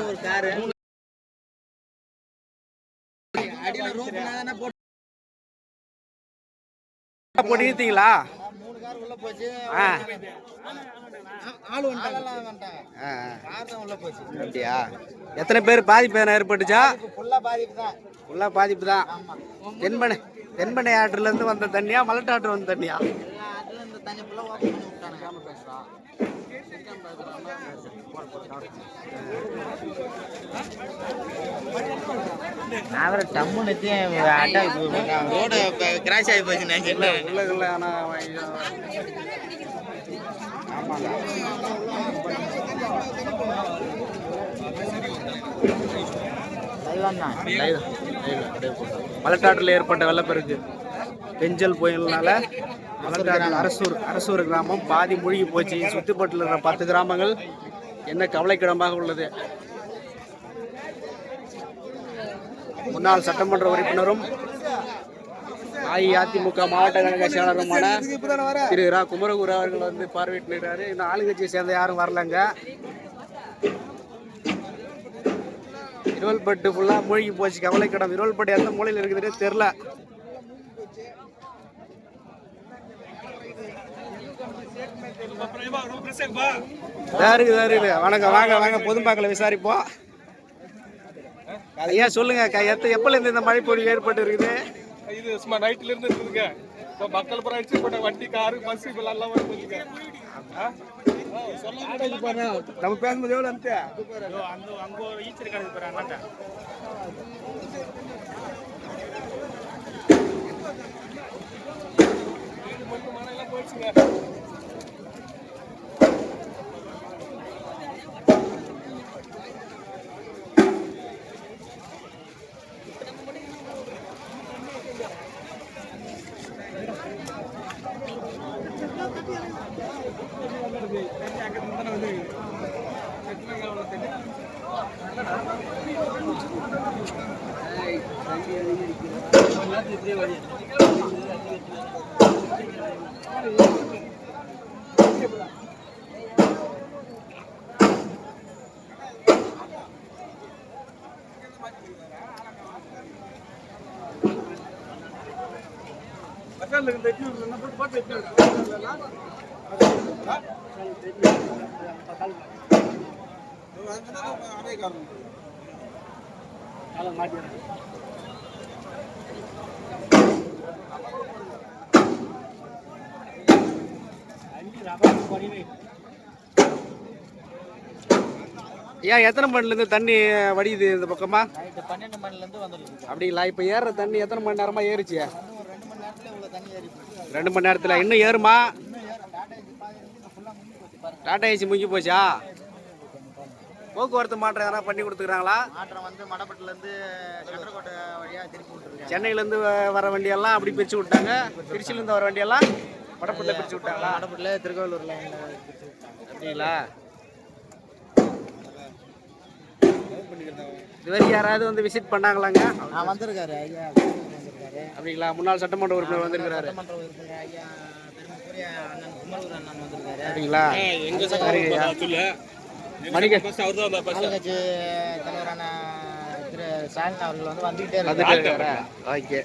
ஒரு காரு போட்டீங்களா? அப்படியா? எத்தனை பேர் பாதிப்பு எதனா ஏற்பட்டுச்சா? பாதிப்பு தான். தென்பண்ணை ஆற்றுல இருந்து வந்த தண்ணியா, மலட்டாற்று வந்த தண்ணியா? ரோடு கிராஷ் ஆகி போச்சு உள்ள. ஆனா மலட்டாற்றில் ஏற்பட்ட வெள்ளப்பெருக்கு பெஞ்சல் புயலினால மலட்டாற்றில் அரசூர் கிராமம் பாதி மூழ்கி போச்சு. சுத்துப்பட்டில் இருக்கிற 10 கிராமங்கள் என்ன கவலைக்கிடமாக உள்ளது. முன்னாள் சட்டமன்ற உறுப்பினரும் அஇஅதிமுக மாவட்ட கழக செயலருமான திரு ரா குமரகுரு அவர்கள் வந்து பார்வையிட்டிருக்கிறாரு. இந்த ஆளுங்கட்சியை சேர்ந்த யாரும் வரலங்க. இருவல்பட்டு ஃபுல்லா மூழ்கி போச்சு, கவலைக்கிடம். இருவல்பட்டு எந்த மூலையில் இருக்குதுன்னே தெரியல. வணக்கம், வாங்க பொதுமக்களை விசாரிப்போம். ஐயா சொல்லுங்க, எப்பல இருந்து இந்த மழை பொழிவு ஏற்பட்டு இருக்குது? இது சும்மா நைட்ல இருந்து இருக்குதுங்க. இப்போ மக்கள் புறம் அடிச்சு போட்ட வண்டி, காரு, பஸ் இப்பெல்லாம் எல்லாம் போச்சுங்க. நம்ம பேசும்போது எவ்வளோ அந்த அங்க ஒரு ஈச்சர் கிடக்கு போறாங்க. மழையெல்லாம் போச்சுங்க. ஐயா, எத்தனை மணில இருந்து தண்ணி வடியுது இந்த பக்கமா? 12 மணில இருந்து வந்துருக்கு. அப்படிங்களா? இப்ப ஏறுற தண்ணி எத்தனை மணி நேரமா ஏறிச்சு? 2 மணி நேரத்துல இன்னும் ஏறுமா? டாடா ஏசி முங்கி போச்சா? போக்குவரத்து மாற்றம் எதனா பண்ணி கொடுத்துக்கிறாங்களா? மாற்றம் வந்து மடப்பட்டுல இருந்து கட்டரக்கோட்டை வழியா திருப்பி விட்டுருக்காங்க. சென்னையில இருந்து வர வண்டியெல்லாம் அப்படி பிரிச்சு விட்டாங்க. திருச்சியில இருந்து வர வண்டியெல்லாம் மடப்பட்டுல பிரிச்சு விட்டாங்களா? மடப்பட்டுல திருக்கோவிலூர்ல அப்படிங்களா? இதுவரை யாராவது வந்து விசிட் பண்ணாங்களாங்க? வந்திருக்காரு ஐயா, அப்படிங்களா? முன்னாள் சட்டமன்ற உறுப்பினர் வந்திருக்கிறாரு. சட்டமன்ற உறுப்பினர் ஐயா பெருமைக்குரிய அண்ணன் குமரகுரு அண்ணன் வந்திருக்காரு. அப்படிங்களா? ஆளுங்கட்சி தலைவரான திரு ஸ்டாலின் அவர்கள் வந்து வந்துகிட்டே இருக்காரு. ஓகே.